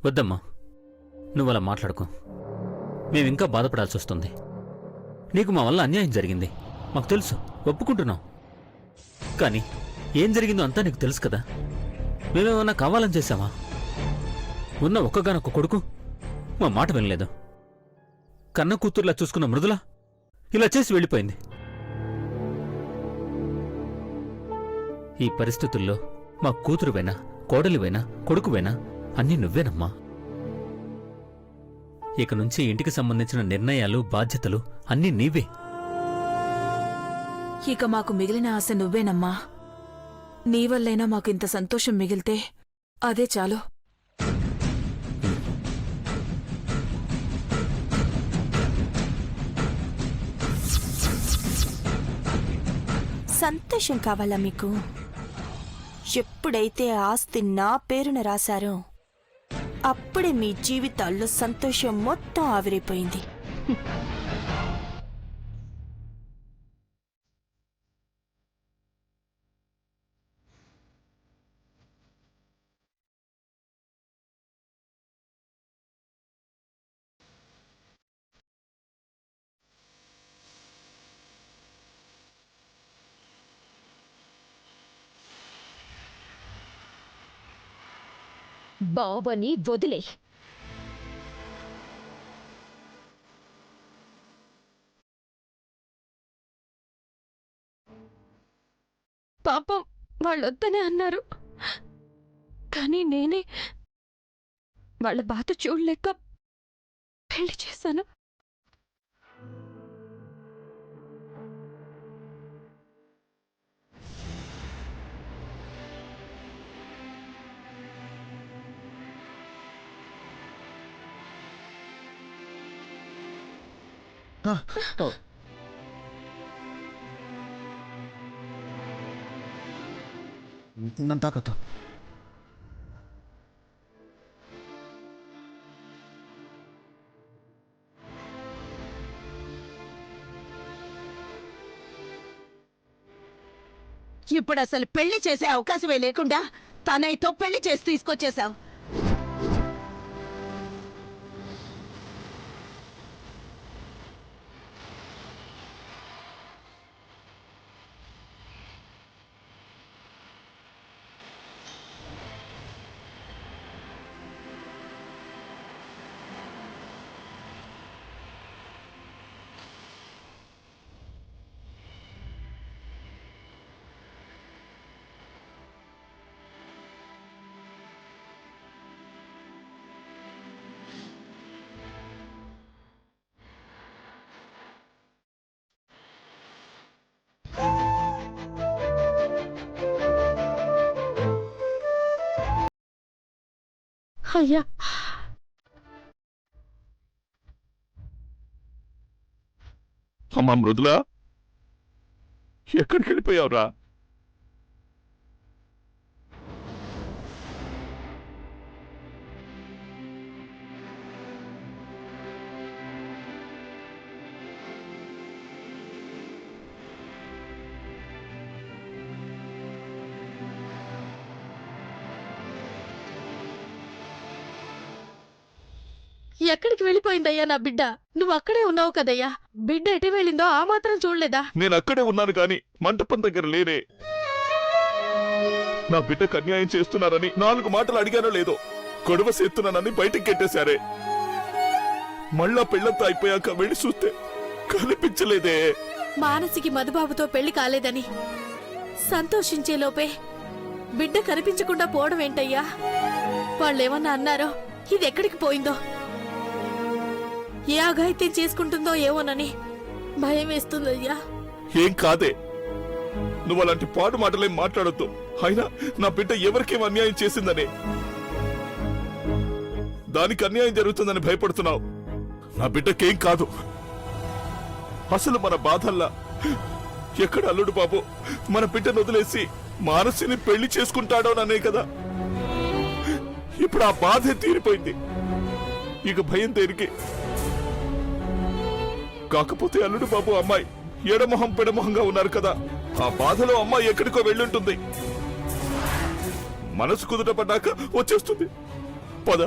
వద్దమ్మా, నువ్వు అలా మాట్లాడుకో. మేమింకా బాధపడాల్సి వస్తుంది. నీకు మా వల్ల అన్యాయం జరిగింది, మాకు తెలుసు, ఒప్పుకుంటున్నాం. కానీ ఏం జరిగిందో అంతా నీకు తెలుసు కదా. మేమేమన్నా కావాలని చేశామా? ఉన్న ఒక్కగానొక్క కొడుకు మా మాట వినలేదు. కన్న కూతుర్లా చూసుకున్న మృదుల ఇలా చేసి వెళ్ళిపోయింది. ఈ పరిస్థితుల్లో మా కూతురువైనా, కోడలివైనా, కొడుకువైనా అన్నీ నువ్వేనమ్మా. ఇక నుంచి ఇంటికి సంబంధించిన నిర్ణయాలు, బాధ్యతలు అన్నీ నీవే. ఇక మాకు మిగిలిన ఆశ నువ్వేనమ్మా. నీ వల్లైనా మాకు ఇంత సంతోషం మిగిలితే అదే చాలు. సంతోషం కావాలా మీకు? ఎప్పుడైతే ఆస్తి నా పేరున రాశారో అప్పుడే మీ జీవితాల్లో సంతోషం మొత్తం ఆవిరైపోయింది. బావని వదిలే. పాపం వాళ్ళొద్దనే అన్నారు, కానీ నేనే వాళ్ళ బాధ చూడలేక పెళ్లి చేశాను. నన్ను తాకద్దు. ఇప్పుడు అసలు పెళ్లి చేసే అవకాశమే లేకుండా తనయ్యతో పెళ్లి చేసి తీసుకొచ్చేశావు. అయ్యా, అమ్మా మృదులా, ఎక్కడికి వెళ్ళిపోయావురా? ఎక్కడికి వెళ్ళిపోయిందయ్యా నా బిడ్డ? నువ్వు అక్కడే ఉన్నావు కదయ్యా. బిడ్డ ఎటు వెళ్ళిందో ఆ మాత్రం చూడలేదా? నేను అక్కడే ఉన్నాను కాని మంటపం దగ్గర లేనే. నా బిడ్డకు అన్యాయం చేస్తున్నారని 4 మాటలు అడిగానో లేదో గొడవ చేస్తున్నానని బయటికి కెట్టేశారే. మళ్ళా పెళ్లంతా అయిపోయాక వెళ్ళి చూస్తే కనిపించలేదే. మానసికి మధుబాబుతో పెళ్లి కాలేదని సంతోషించే లోపే బిడ్డ కనిపించకుండా పోవడం ఏంటయ్యా? వాళ్ళేమన్నా అన్నారో, ఇది ఎక్కడికి పోయిందో, ఏ అఘాయిత్యం చేసుకుంటుందో ఏమోనని భయం వేస్తుందయ్యా. ఏం కాదే, నువ్వు అలాంటి పాడు మాటలేం మాట్లాడొద్దు. అయినా నా బిడ్డ ఎవరికేం అన్యాయం చేసిందని, దానికి అన్యాయం జరుగుతుందని భయపడుతున్నావు. నా బిడ్డకేం కాదు. అసలు మన బాధల్లా ఎక్కడ అల్లుడు బాబు మన బిడ్డను వదిలేసి మానసిని పెళ్లి చేసుకుంటాడోననే కదా. ఇప్పుడు ఆ బాధే తీరిపోయింది, ఇక భయం దేనికి? కాకపోతే అల్లుడు బాబు అమ్మాయి ఎడమొహం పెడమొహంగా ఉన్నారు కదా. ఆ బాధలో అమ్మాయి ఎక్కడికో వెళ్ళుంటుంది. మనసు కుదుట పడ్డాక వచ్చేస్తుంది. పద.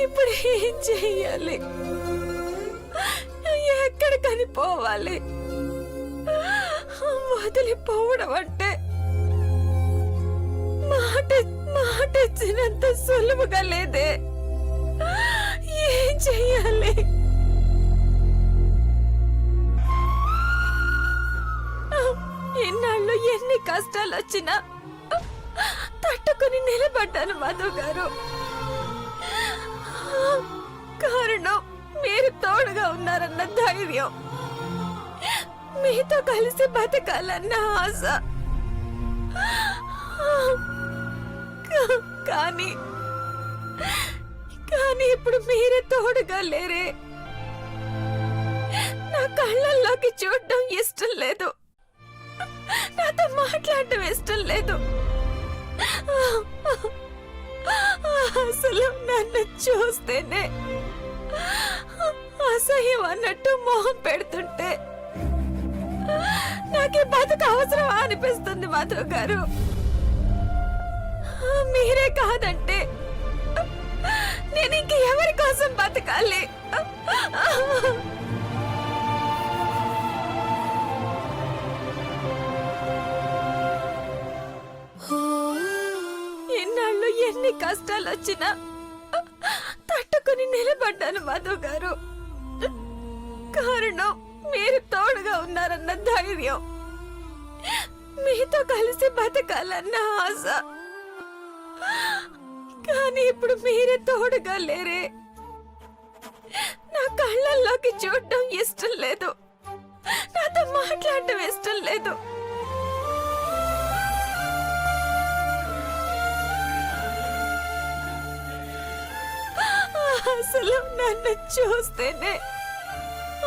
ఇప్పుడు ఏం చెయ్యాలి? ఎక్కడికని పోవాలి? వదిలిపోవడం అంటే మాట ఇచ్చినంత సులువుగా లేదే. ఏం చెయ్యాలి? ఇన్నాళ్ళు ఎన్ని కష్టాలు వచ్చినా తట్టుకుని నిలబడ్డాను మధు గారు. కారణం మీరు తోడుగా ఉన్నారన్న ధైర్యం, మీతో కలిసి బతకాలన్న ఆశ. కానీ కానీ ఇప్పుడు మీరే తోడుగా లేరే. నా కళ్ళల్లోకి చూడడం ఇష్టం లేదు, నాతో మాట్లాడటం ఇష్టం లేదు. అసలు నన్ను చూస్తేనే అసహ్యం అన్నట్టు మొహం పెడుతుంటే నాకే బతుకు అవసరమా అనిపిస్తుంది మాధవ్ గారు. మీరే కాదంటే నేను ఇంక ఎవరి కోసం బతకాలి? ఎన్నాళ్ళు ఎన్ని కష్టాలు వచ్చినా తట్టుకుని నిలబడ్డాను మాధవ్ గారు. కారణం మీరు తోడుగా ఉన్నారన్న ధైర్యం, మీతో కలిసి బతకాలన్న ఆశ. కానీ ఇప్పుడు మీరే తోడుగా లేరే. నా కళ్ళల్లోకి చూడడం ఇష్టం లేదు, నాతో మాట్లాడటం ఇష్టం లేదు. అసలు నన్ను చూస్తేనే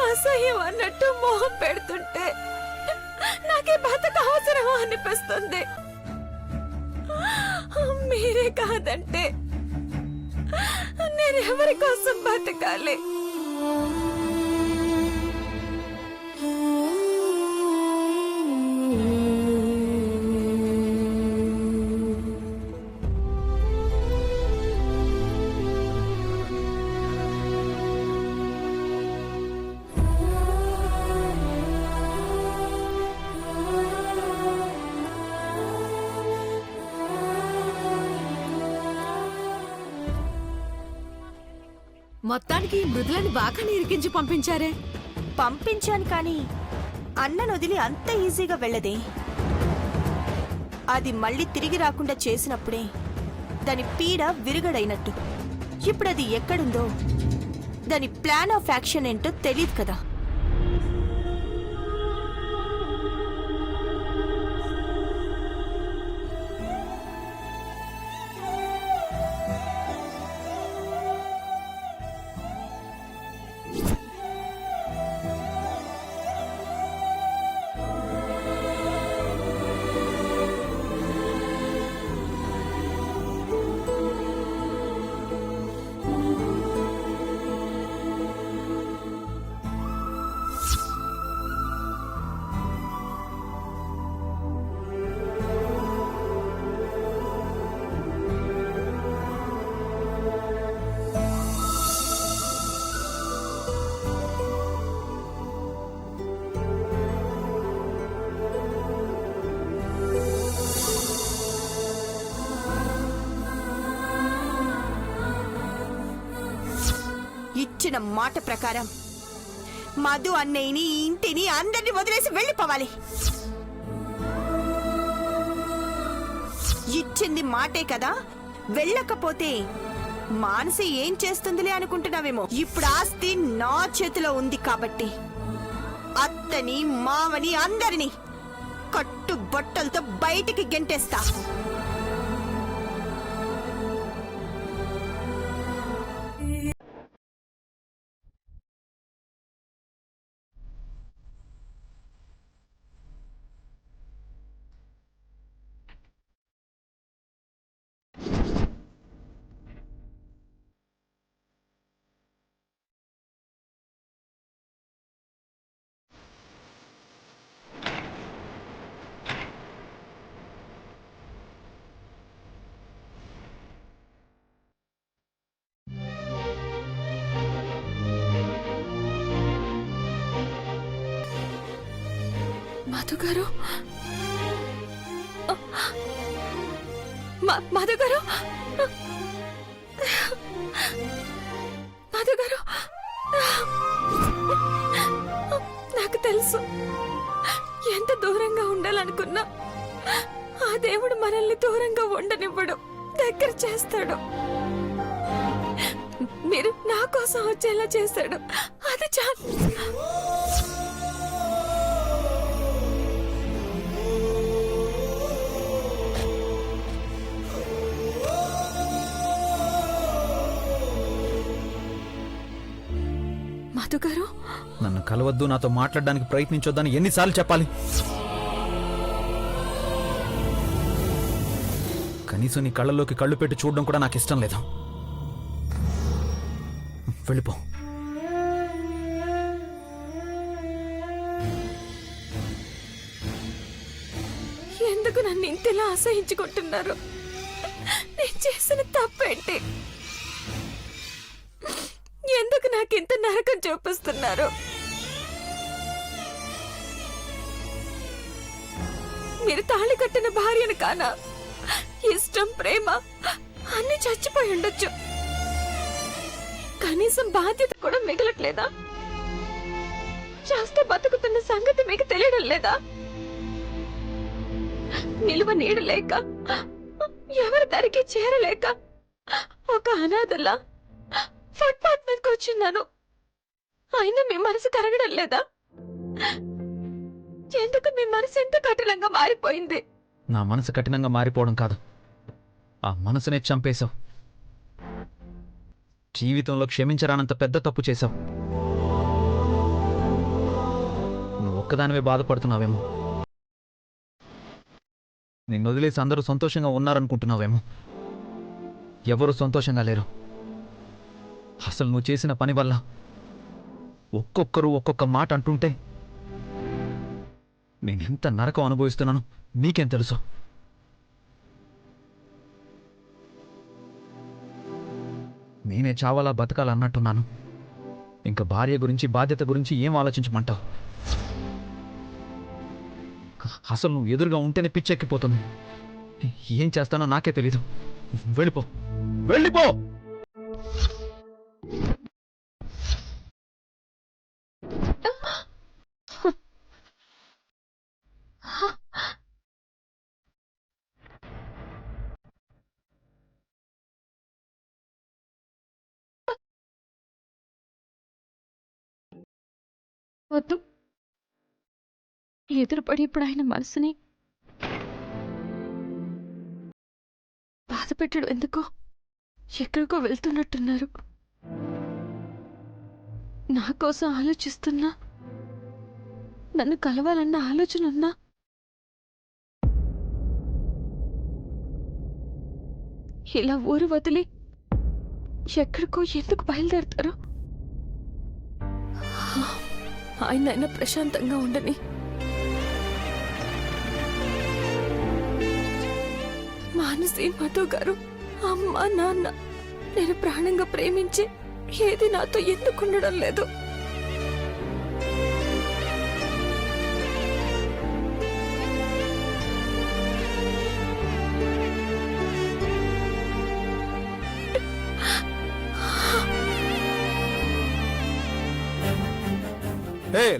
అసహ్యం అన్నట్టు మొహం పెడుతుంటే నాకే బతక అవసరమా అనిపిస్తుంది. మీరే కాదంటే నేను ఎవరి కోసం బతకాలి? మొత్తానికి ఈ మృదులని బాగా ఇరికించి పంపించారే. పంపించాను కానీ అన్నను వదిలి అంత ఈజీగా వెళ్ళదే. అది మళ్ళీ తిరిగి రాకుండా చేసినప్పుడే దాని పీడ విరుగడైనట్టు. ఇప్పుడు అది ఎక్కడుందో దాని ప్లాన్ ఆఫ్ యాక్షన్ ఏంటో తెలియదు కదా. ఇచ్చిన మాట ప్రకారం మధు అన్నయ్యని, ఇంటిని, అందరిని వదిలేసి వెళ్ళిపోవాలి. ఇచ్చింది మాటే కదా, వెళ్ళకపోతే మానసి ఏం చేస్తుందిలే అనుకుంటున్నావేమో. ఇప్పుడు ఆస్తి నా చేతిలో ఉంది కాబట్టి అత్తని, మావని, అందరినీ కట్టు బట్టలతో బయటికి గెంటేస్తా. మధు గారు మధు గారు మధు గారు నాకు తెలుసు ఎంత దూరంగా ఉండాలనుకున్నా ఆ దేవుడు మనల్ని దూరంగా ఉండనివ్వడు, దగ్గర చేస్తాడు. మీరు నా కోసం వచ్చేలా చేశాడు, అది చాలు. మధు గారు నన్ను కలవద్దు, నాతో మాట్లాడడానికి ప్రయత్నించొద్దని ఎన్నిసార్లు చెప్పాలి? కనీసం నీ కళ్ళలోకి కళ్ళు పెట్టి చూడడం కూడా నాకు ఇష్టం లేదు. వెళ్ళిపో. ఎందుకు నన్ను ఇంతలా అసహించుకుంటున్నారు? నేను చేసిన తప్పేంటి? ఎందుకు నాకింత నరకం చూపిస్తున్నారు? మీరు తాళి కట్టిన భార్యను కానా? ఇష్టం, ప్రేమ అన్ని చచ్చిపోయి ఉండొచ్చు, కనీసం బాధ్యత కూడా మిగలట్లేదా? చేస్తే బతుకుతున్న సంగతి మీకు తెలియడం లేదా? నిలువ నీడ లేక, ఎవరి దరికి చేరలేక ఒక అనాథలా ఫుట్పాత్ మీదకి వచ్చిన్నాను. అయినా మీ మనసు కరగడం లేదా? ఎందుకు మీ మనసు ఎంత కఠినంగా మారిపోయింది? నా మనసు కఠినంగా మారిపోవడం కాదు, ఆ మనసునే చంపేశావు. జీవితంలో క్షమించరానంత పెద్ద తప్పు చేశావు. నువ్వు ఒక్కదానివే బాధపడుతున్నావేమో, నిన్ను వదిలేసి అందరూ సంతోషంగా ఉన్నారనుకుంటున్నావేమో. ఎవరు సంతోషంగా లేరు. అసలు నువ్వు చేసిన పని వల్ల ఒక్కొక్కరు ఒక్కొక్క మాట అంటుంటే నేనెంత నరకం అనుభవిస్తున్నాను నీకేం తెలుసు? నేనే చావాలా బతకాలన్నట్టున్నాను. ఇంకా భార్య గురించి, బాధ్యత గురించి ఏం ఆలోచించమంటావు? అసలు నువ్వు ఎదురుగా ఉంటేనే పిచ్చెక్కిపోతుంది. ఏం చేస్తానో నాకే తెలీదు. వెళ్ళిపో, వెళ్ళిపో. వద్దు, ఎదురుపడి ఇప్పుడు ఆయన మనసుని బాధ పెట్టడం ఎందుకో? ఎక్కడికో వెళ్తున్నట్టున్నారు. నా కోసం ఆలోచిస్తున్నా, నన్ను కలవాలన్న ఆలోచన ఉన్నా ఇలా ఊరు వదిలి ఎక్కడికో ఎందుకు బయలుదేరుతారు? ఆయన ప్రశాంతంగా ఉండని. మానసి, మధు గారు, అమ్మ, నాన్న నేను ప్రాణంగా ప్రేమించి ఏది నాతో ఎందుకు ఉండడం లేదు?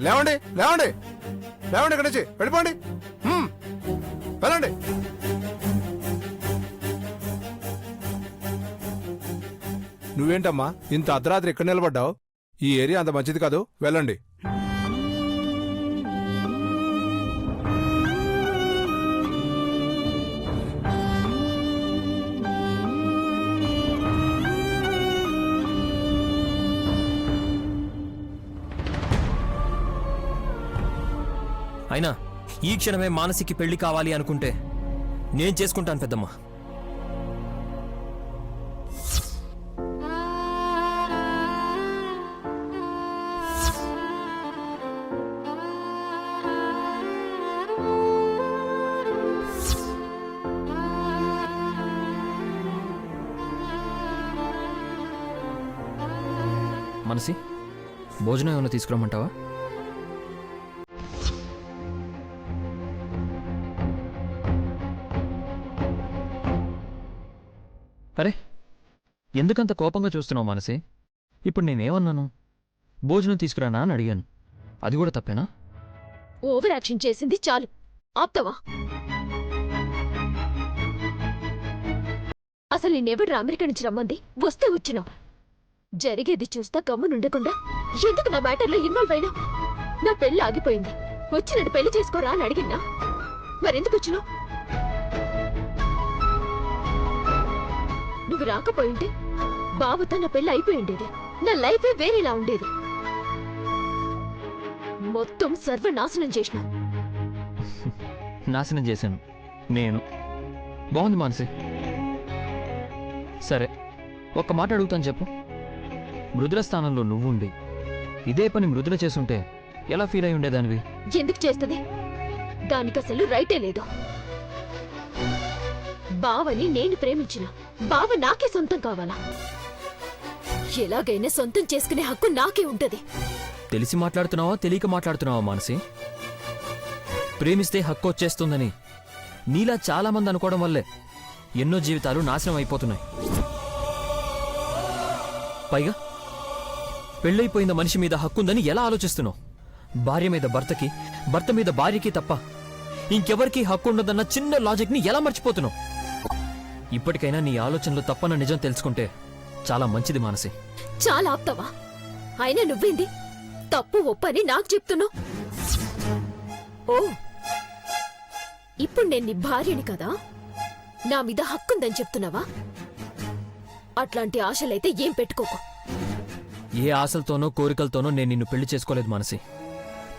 లేవండి, లేవండి, లేవండి, ఇక్కడి నుంచి వెళ్ళిపోండి, వెళ్ళండి. నువ్వేంటమ్మా ఇంత అర్ధరాత్రి ఎక్కడ నిలబడ్డావు? ఈ ఏరియా అంత మంచిది కాదు, వెళ్ళండి. అయినా ఈ క్షణమే మానసికి పెళ్లి కావాలి అనుకుంటే నేను చేసుకుంటాను పెద్దమ్మ. మనసి, భోజనం ఏమైనా తీసుకురమ్మంటావా? ఎందుకంత కోపంగా చూస్తున్నావు మనసి? ఇప్పుడు నేనేమన్నాను? భోజనం తీసుకురానా అని అడిగాను. అది కూడా తప్పేనా? ఓవర్ యాక్షన్ చేసింది చాలు, ఆప్తావా? అసలు నేనెవడు అమెరికా నుంచి రమ్మంది? వస్తే వచ్చినావు. జరిగేది చూస్తా గమ్మునుండకుండా ఎందుకు నా మ్యాటర్లో ఇన్వాల్వ్ అయినా? నా పెళ్లి ఆగిపోయింది, వచ్చి నన్ను పెళ్లి చేసుకోరా అని అడిగినా? మరెందుకు వచ్చినావు? నువ్వు రాకపోయింటే బావతో నా పెళ్లి అయిపోయి ఉండేది, నా లైఫే వేరేలా ఉండేది. మొత్తం సర్వనాశనం చేసినావు. నాశనం చేశాను నేను. బాగుంది మానసి. సరే, ఒక్క మాట అడుగుతాను చెప్పు. మృదుల స్థానంలో నువ్వుండి ఇదే పని మృదుల చేసుంటే ఎలా ఫీల్ అయి ఉండేదానివి? ఎందుకు చేస్తుంది? దానికి అసలు రైటే లేదు. బావని నేను ప్రేమించిన బావ నాకే సొంతం కావాలా? ఎలాగైనా సొంతం చేసుకునే హక్కు నాకే ఉంటది. తెలిసి మాట్లాడుతున్నావా తెలియక మాట్లాడుతున్నావా మానసి? ప్రేమిస్తే హక్కు వచ్చేస్తుందని నీలా చాలా మంది అనుకోవడం వల్లే ఎన్నో జీవితాలు నాశనం అయిపోతున్నాయి. పైగా పెళ్ళైపోయిన మనిషి మీద హక్కుందని ఎలా ఆలోచిస్తున్నావు? భార్య మీద భర్తకి, భర్త మీద భార్యకి తప్ప ఇంకెవరికీ హక్కు ఉండదన్న చిన్న లాజిక్ని ఎలా మర్చిపోతున్నావు? ఇప్పటికైనా నీ ఆలోచనలు తప్పన్న నిజం తెలుసుకుంటే చాలా మంచిది మానసి. చాలా ఆప్తావా? అయినా నువ్వేంది తప్పు ఒప్పని నాకు చెప్తున్నావు? ఓ, ఇప్పుడు నేను నీ భార్యని కదా, నా మీద హక్కుందని చెప్తున్నావా? అట్లాంటి ఆశలైతే ఏం పెట్టుకోకు. ఏ ఆశలతోనో కోరికలతోనో నేను నిన్ను పెళ్లి చేసుకోలేదు మానసి.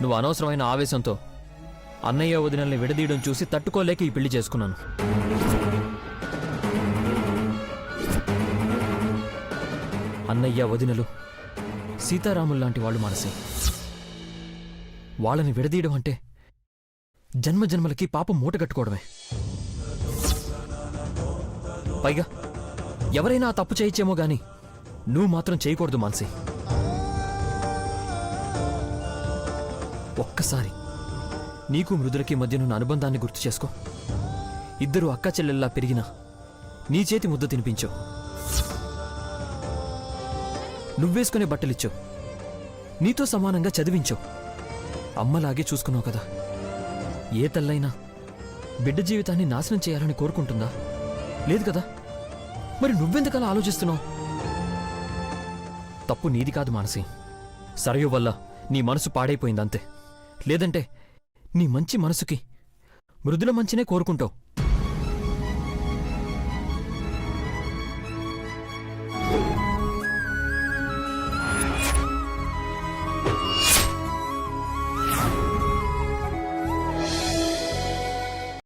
నువ్వు అనవసరమైన ఆవేశంతో అన్నయ్య వదినల్ని విడదీయడం చూసి తట్టుకోలేక ఈ పెళ్లి చేసుకున్నాను. అన్నయ్య వదినలు సీతారాముల్లాంటి వాళ్ళు మానసి. వాళ్ళని విడదీయడం అంటే జన్మజన్మలకి పాపం మూట కట్టుకోవడమే. పైగా ఎవరైనా ఆ తప్పు చేయొచ్చేమో గాని నువ్వు మాత్రం చేయకూడదు మానసి. ఒక్కసారి నీకు మృదులకి మధ్యనున్న అనుబంధాన్ని గుర్తు చేసుకో. ఇద్దరు అక్క చెల్లెల్లా పెరిగినా నీ చేతి ముద్ద తినిపించు. నువ్వేసుకునే బట్టలిచ్చు. నీతో సమానంగా చదివించు. అమ్మలాగే చూసుకున్నావు కదా. ఏ తల్లైనా బిడ్డ జీవితాన్ని నాశనం చేయాలని కోరుకుంటుందా? లేదు కదా. మరి నువ్వెందుకలా ఆలోచిస్తున్నావు? తప్పు నీది కాదు మానసి. సరయు వల్ల నీ మనసు పాడైపోయిందంతే. లేదంటే నీ మంచి మనసుకి మృదుల మంచినే కోరుకుంటావు.